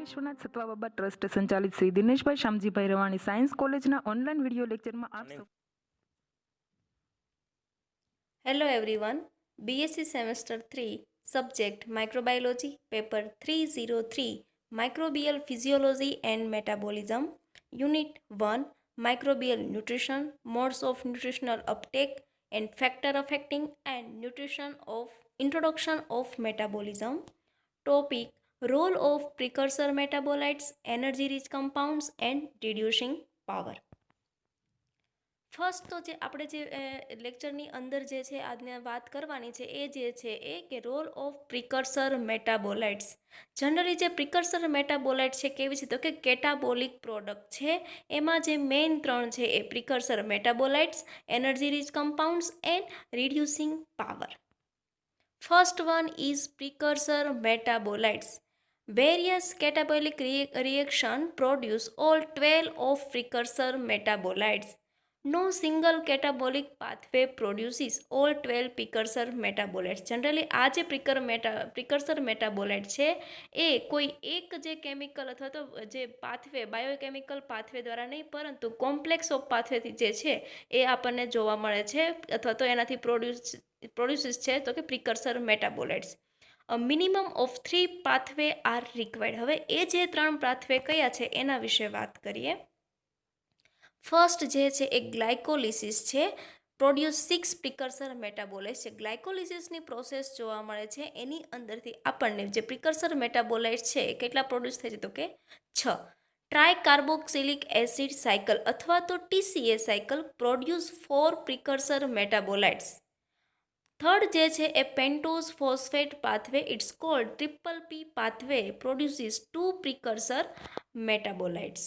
વિશ્વનાથ સતવા બાબા trust સંચાલિત Shri Dineshbhai Shamjibhai Ravani science કોલેજના online video લેક્ચરમાં આપ સૌ Hello everyone, BSc Semester 3, Subject Microbiology, Paper 303, Microbial Physiology and Metabolism, Unit 1, Microbial Nutrition, Modes of Nutritional Uptake and Factor Affecting and Nutrition of Introduction of Metabolism. Topic: Role of Precursor Metabolites, Energy Rich Compounds and Reducing Power. First તો જે આપણે જે લેક્ચરની અંદર જે છે આજને વાત કરવાની છે એ જે છે એ કે role of precursor metabolites. Generally જે પ્રિકર્સર મેટાબોલાઇટ છે કેવી છે તો કે કેટાબોલિક પ્રોડક્ટ છે. એમાં જે મેઇન ત્રણ છે એ precursor metabolites, energy rich compounds and reducing power. First one is precursor metabolites. Various catabolic reaction produce all 12 of precursor metabolites. No single catabolic pathway produces all 12 precursor metabolites. Generally આ જે precursor metabolite છે એ કોઈ એક જે chemical અથવા તો જે pathway biochemical pathway દ્વારા નહીં પરંતુ કોમ્પ્લેક્સ ઓફ પાથવેથી જે છે એ આપણને જોવા મળે છે અથવા તો એનાથી પ્રોડ્યુસીસ છે તો કે પ્રિકર્સર metabolites. Minimum of 3 pathway are required. હવે એ જે 3 પાથવે કયા છે એના વિશે વાત કરીએ. ફર્સ્ટ જે છે એ ગ્લાયકોલિસિસ છે. પ્રોડ્યુસ 6 પ્રિકર્સર મેટાબોલાઇટ્સ છે. ગ્લાયકોલિસિસની પ્રોસેસ જોવા મળે છે એની અંદરથી આપણને જે પ્રિકર્સર મેટાબોલાઇટ્સ છે એ કેટલા પ્રોડ્યુસ થાય છે તો કે 6. ટ્રાયકાર્બોક્સિલિક એસિડ સાયકલ અથવા તો TCA cycle produce 4 precursor metabolites. Third જે છે એ pentose phosphate pathway, it's called triple P pathway, produces 2 precursor metabolites.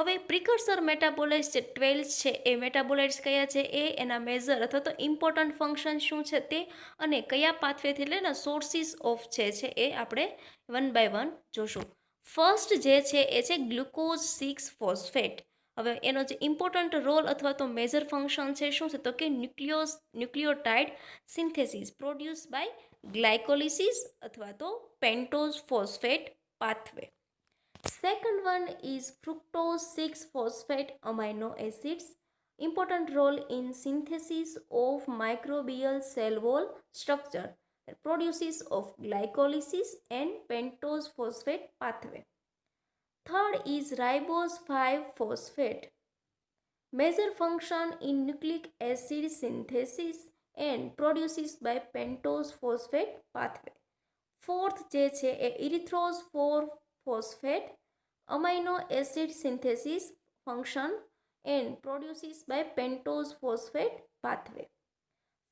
હવે પ્રિકર્સર મેટાબોલાઇટ્સ જે 12 છે એ મેટાબોલાઇટ્સ કયા છે એ એના મેજર અથવા તો ઇમ્પોર્ટન્ટ ફંક્શન શું છે તે અને કયા પાથવેથી એટલે ને સોર્સિસ ઓફ છે એ આપણે વન બાય વન જોશું. ફર્સ્ટ જે છે એ છે ગ્લુકોઝ 6 ફોસ્ફેટ. હવે એનો જે ઇમ્પોર્ટન્ટ રોલ અથવા તો મેજર ફંક્શન છે શું છે તો કે nucleotide synthesis produce by glycolysis અથવા તો pentose phosphate pathway. Second one is fructose 6 phosphate amino acids. Important role in synthesis of microbial cell wall structure. Produces of glycolysis and pentose phosphate pathway. Third is ribose 5 phosphate. Major function in nucleic acid synthesis and produces by pentose phosphate pathway. Fourth જે છે એ erythrose 4 phosphate amino acid synthesis function and produces by pentose phosphate pathway.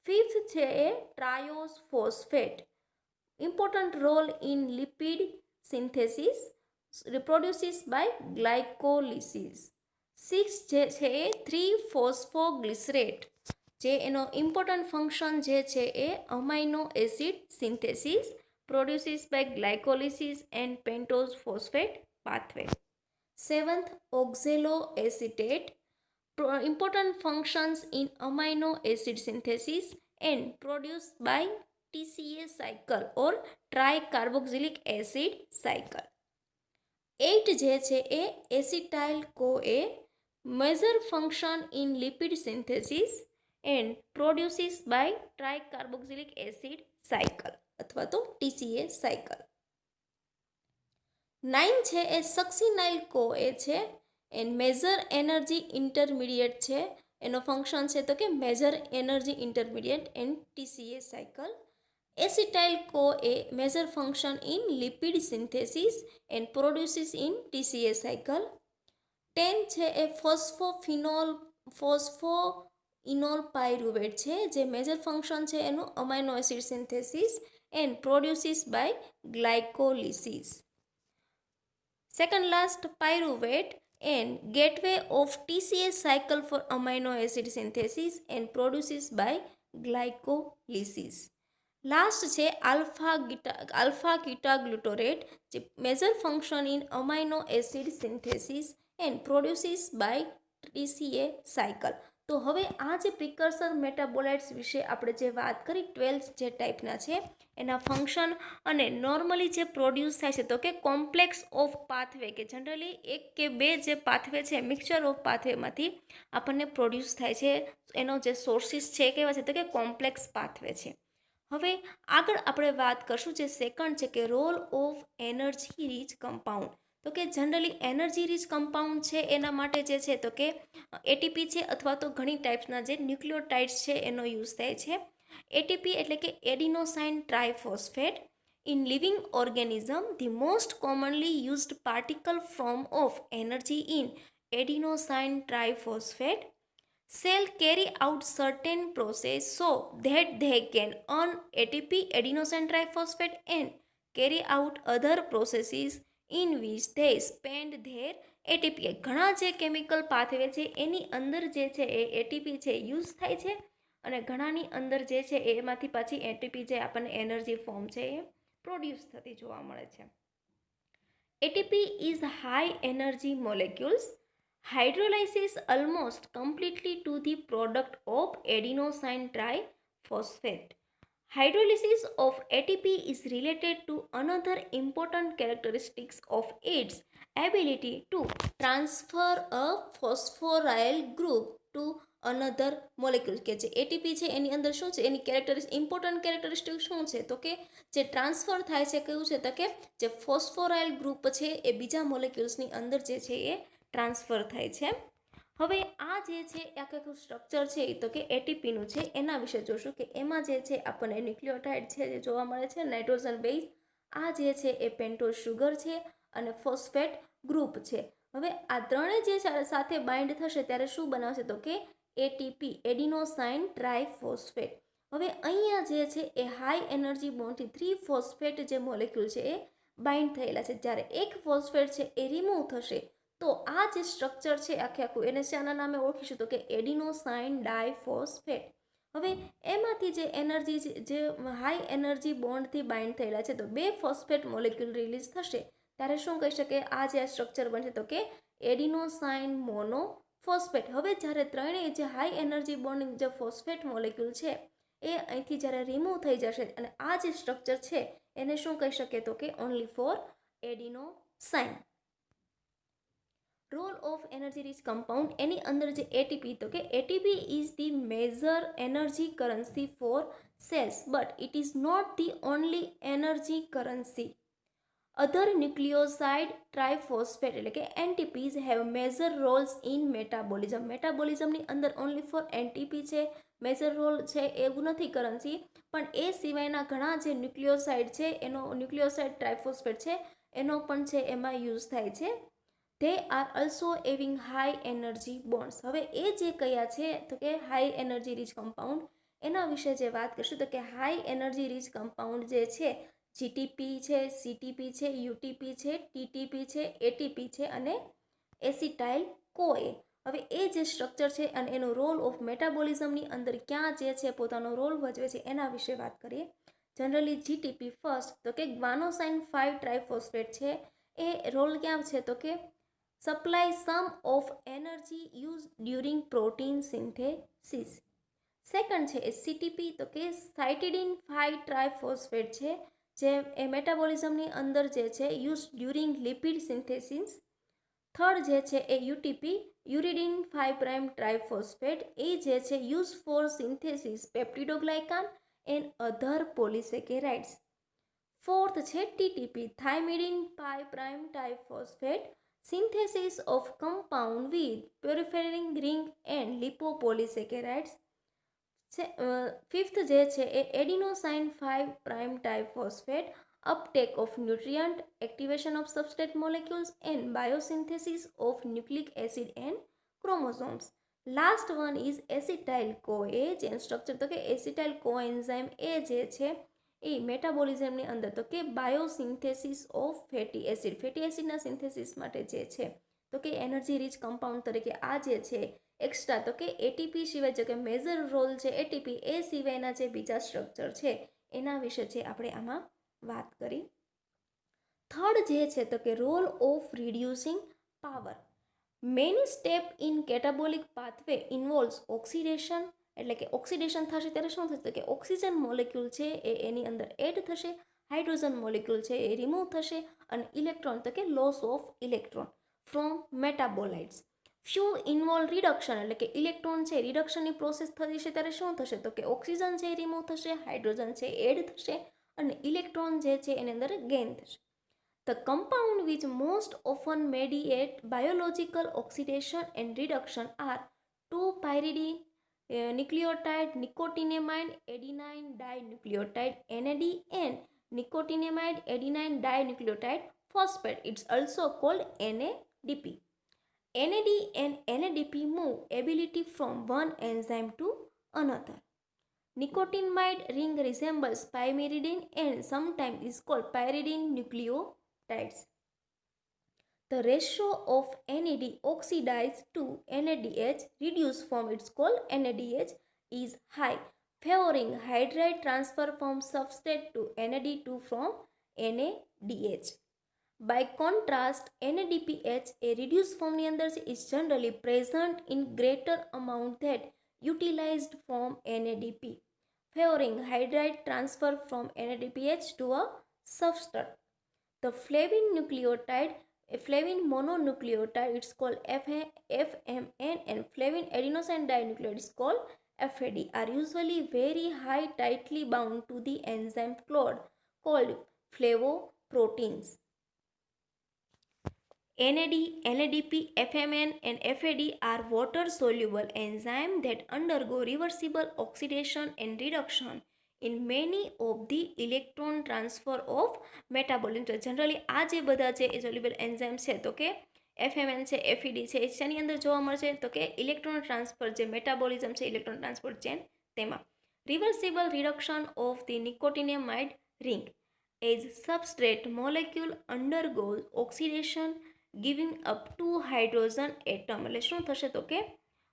Fifth છે એ triose phosphate. Important role in lipid synthesis, reproduces by glycolysis. Sixth જે છે એ 3 phosphoglycerate જે એનો important function જે છે એ amino acid synthesis produces by glycolysis and pentose phosphate pathway. Seventh, oxaloacetate. Important functions in amino acid synthesis and produced by TCA cycle or tricarboxylic acid cycle. 8 જે છે એ acetyl CoA. Major function in lipid synthesis and produces by tricarboxylic acid cycle અથવા તો TCA cycle. 9 છે એ succinyl CoA છે and major energy intermediate છે. એનો function છે તો કે major energy intermediate and TCA cycle. Acetyl CoA major function in lipid synthesis and produces in TCA cycle. 10 છે એ ફોસ્ફોઇનોલ પાયરુવેટ છે જે મેજર ફંક્શન છે એનું amino acid synthesis and produces by glycolysis. Second last, pyruvate and gateway of TCA cycle for amino acid synthesis and produces by glycolysis. Last છે alpha ketoglutarate જે major function in amino acid synthesis and produces by TCA cycle. તો હવે આ જે પ્રિકર્સર metabolites વિશે આપણે જે વાત કરી 12 જે ટાઈપના છે એના ફંક્શન અને નોર્મલી જે પ્રોડ્યુસ થાય છે તો કે કોમ્પ્લેક્સ ઓફ પાથવે કે જનરલી એક કે બે જે પાથવે છે મિક્સચર ઓફ પાથવેમાંથી આપણને પ્રોડ્યુસ થાય છે એનો જે સોર્સિસ છે એ કેવા છે તો કે કોમ્પ્લેક્સ પાથવે છે. હવે આગળ આપણે વાત કરશું જે સેકન્ડ છે કે role of energy rich compound. તો કે જનરલી એનર્જી રીચ કમ્પાઉન્ડ છે એના માટે જે છે તો કે એટીપી છે અથવા તો ઘણી ટાઈપ્સના જે ન્યુક્લિયોટાઇડ્સ છે એનો યુઝ થાય છે. એટીપી એટલે કે adenosine triphosphate. In living organism the most commonly used particle form of energy in adenosine triphosphate. Cell carry out certain process so that they can earn ATP adenosine triphosphate and carry out other processes in which they spend their ATP. ઘણા જે chemical pathway છે એની અંદર જે છે એ ATP છે use થાય છે અને ઘણાની અંદર જે છે એમાંથી પાછી એટીપી જે આપણને એનર્જી ફોર્મ છે એ પ્રોડ્યુસ થતી જોવા મળે છે. ATP is high energy molecules. Hydrolysis almost completely to the product of adenosine triphosphate. Hydrolysis of ATP is related to another important characteristics of its ability to transfer a phosphoryl group to another molecule. કે જે ATP છે એની અંદર શું છે એની important characteristic શું છે તો કે જે ટ્રાન્સફર થાય છે કયું છે તો કે જે ફોસ્ફોરાઇલ ગ્રુપ છે એ બીજા મોલેક્યુલ્સની અંદર જે છે એ ટ્રાન્સફર થાય છે. હવે આ જે છે આખું સ્ટ્રક્ચર છે એ તો કે એટીપીનું છે એના વિશે જોશું કે એમાં જે છે આપણને ન્યુક્લિયોટાઇડ છે જે જોવા મળે છે નાઇટ્રોજન બેઝ. આ જે છે એ પેન્ટોઝ શુગર છે અને ફોસ્ફેટ ગ્રુપ છે. હવે આ ત્રણેય જે સાથે બાઇન્ડ થશે ત્યારે શું બનાવશે તો કે એટીપી એડિનોસાઇન ટ્રાઇફોસ્ફેટ. હવે અહીંયા જે છે એ હાઈ એનર્જી બોન્ડથી 3 ફોસ્ફેટ જે મોલેક્યુલ છે એ બાઇન્ડ થયેલા છે. જ્યારે એક ફોસ્ફેટ છે એ રિમૂવ થશે તો આ જે સ્ટ્રક્ચર છે આખું એને શાના નામે ઓળખીશું તો કે એડિનોસાઇન ડાયફોસ્ફેટ. હવે એમાંથી જે એનર્જી જે હાઈ એનર્જી બોન્ડથી બાઇન્ડ થયેલા છે તો બે ફોસ્ફેટ મોલેક્યુલ રિલીઝ થશે ત્યારે શું કહી શકે આ જે સ્ટ્રક્ચર બનશે તો કે એડિનોસાઇન મોનોફોસ્ફેટ. હવે જ્યારે ત્રણેય જે હાઈ એનર્જી બોન્ડ જે ફોસ્ફેટ મોલેક્યુલ છે એ અહીંથી જ્યારે રિમૂવ થઈ જશે અને આ જે સ્ટ્રક્ચર છે એને શું કહી શકે તો કે only for adenosine. Role of energy rich compound એની અંદર જે એટીપી તો કે ATP is the major energy currency for cells but it is not the only energy currency. Other nucleoside triphosphate એટલે કે NTPs have major roles in metabolism. મેટાબોલિઝમની અંદર only four એનટીપી છે મેજર રોલ છે એવું નથી કરન્સી, પણ એ સિવાયના ઘણા જે ન્યુક્લિયોસાઇડ છે એનો ન્યુક્લિયોસાઇડ ટ્રાઇફોસ્ફેટ છે એનો પણ છે એમાં યુઝ થાય છે. they are also having high energy bonds. હવે એ જે કયા છે તો કે હાઈ એનર્જી રીચ કમ્પાઉન્ડ એના વિશે જે વાત કરીશું તો કે હાઈ એનર્જી રીચ કમ્પાઉન્ડ જે છે જીટીપી છે, સીટીપી છે, યુટીપી છે, ટીટીપી છે, એટીપી છે અને એસિટાઇલ કોએ. હવે એ જે સ્ટ્રક્ચર છે અને એનો રોલ ઓફ મેટાબોલિઝમની અંદર ક્યાં જે છે પોતાનો રોલ ભજવે છે એના વિશે વાત કરીએ. જનરલી જીટીપી ફર્સ્ટ તો કે ગ્વાનોસાઇન 5 ટ્રાઇફોસ્ફેટ છે એ રોલ ક્યાં છે તો કે supply some of energy used during protein synthesis. Second છે એ સીટીપી તો કે સાઇટિડિન 5 ટ્રાઇફોસ્ફેટ છે જે એ મેટાબોલિઝમની અંદર જે છે use during lipid synthesis. Third જે છે એ યુટીપી યુરિડિન 5 પ્રાઇમ ટ્રાઇફોસ્ફેટ એ જે છે use for synthesis peptidoglycan and other polysaccharides. Fourth છે TTP thymidine 5 prime triphosphate synthesis of compound with peripheral ring and lipopolysaccharides. Fifth જે છે એ adenosine 5 prime triphosphate uptake of nutrient, activation of substrate molecules and biosynthesis of nucleic acid and chromosomes. Last one is acetyl CoA જેનું structure તો કે acetyl કોએન્ઝાઇમ એ જે છે એ મેટાબોલિઝમની અંદર તો કે બાયોસિન્થેસિસ ઓફ ફેટી એસિડના સિન્થેસિસ માટે જે છે તો કે એનર્જી રીચ કમ્પાઉન્ડ તરીકે આ જે છે એક્સ્ટ્રા તો કે એટીપી સિવાય જો કે મેજર રોલ છે એટીપી એ સિવાયના જે બીજા સ્ટ્રક્ચર છે એના વિશે છે આપણે આમાં વાત કરી. થર્ડ જે છે તો કે role of reducing power. Many step in catabolic pathway involves oxidation, એટલે કે ઓક્સિડેશન થશે ત્યારે શું થશે કે ઓક્સિજન મોલેક્યુલ છે એ એની અંદર એડ થશે, હાઇડ્રોજન મોલેક્યુલ છે એ રિમૂવ થશે અને ઇલેક્ટ્રોન તો કે loss of electron from metabolites. Few involve reduction, એટલે કે ઇલેક્ટ્રોન છે રિડક્શનની પ્રોસેસ થતી છે ત્યારે શું થશે તો કે ઓક્સિજન છે એ રિમૂવ થશે, હાઇડ્રોજન છે એડ થશે અને ઇલેક્ટ્રોન જે છે એની અંદર ગેઇન થશે. The compound which most often mediate biological oxidation and reduction are 2-pyridine nucleotide nicotinamide adenine dinucleotide NAD and nicotinamide adenine dinucleotide phosphate. It's also called NADP. NAD and NADP move ability from one enzyme to another. Nicotinamide ring resembles pyrimidine and sometimes is called pyridine nucleotides. The ratio of NAD oxidized to NADH reduced form, it's called NADH, is high, favoring hydride transfer from substrate to NAD2 from NADH. By contrast, NADPH, a reduced form ની અંદર is generally present in greater amount that utilized from NADP, favoring hydride transfer from NADPH to a substrate. The flavin mononucleotide, it's called FMN, and flavin adenosine dinucleotide is called FAD, are usually very high tightly bound to the enzyme called flavoproteins. NAD, NADP, FMN and FAD are water-soluble enzymes that undergo reversible oxidation and reduction in many of the electron transfer of metabolism. તો generally આ જે બધા છે એ soluble enzyme છે તો કે FMN છે, FAD છે, એ શેની અંદર જોવા મળશે તો કે ઇલેક્ટ્રોન ટ્રાન્સફર જે મેટાબોલિઝમ છે ઇલેક્ટ્રોન ટ્રાન્સપોર્ટ ચેન તેમાં. Reversible reduction of the nicotinamide ring as substrate molecule undergoes oxidation giving up two hydrogen atom, એટલે શું થશે તો કે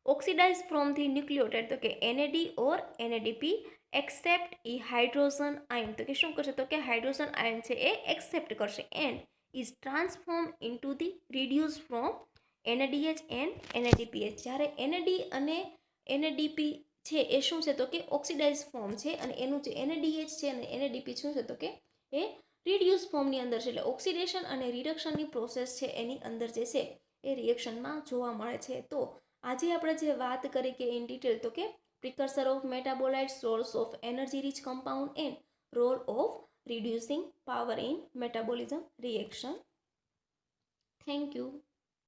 oxidize from the nucleotide તો કે NAD or NADP accept એ હાઇડ્રોજન આયન તો કે શું કરશે તો કે હાઇડ્રોજન આયન છે એ એક્સેપ્ટ કરશે and is transformed into the reduced from NADH and NADPH. જ્યારે NAD અને NADP છે એ શું છે તો કે ઓક્સિડાઇઝ ફોર્મ છે અને એનું જે NADH છે અને NADP શું છે તો કે એ રિડ્યુસ ફોર્મની અંદર છે, એટલે ઓક્સિડેશન અને રિડક્શનની પ્રોસેસ છે એની અંદર જે છે એ રિએક્શનમાં જોવા મળે છે. તો આજે આપણે જે વાત કરી કે ઇન ડિટેલ તો કે precursor of metabolites, roles of energy rich compound and role of reducing power in metabolism reaction. Thank you.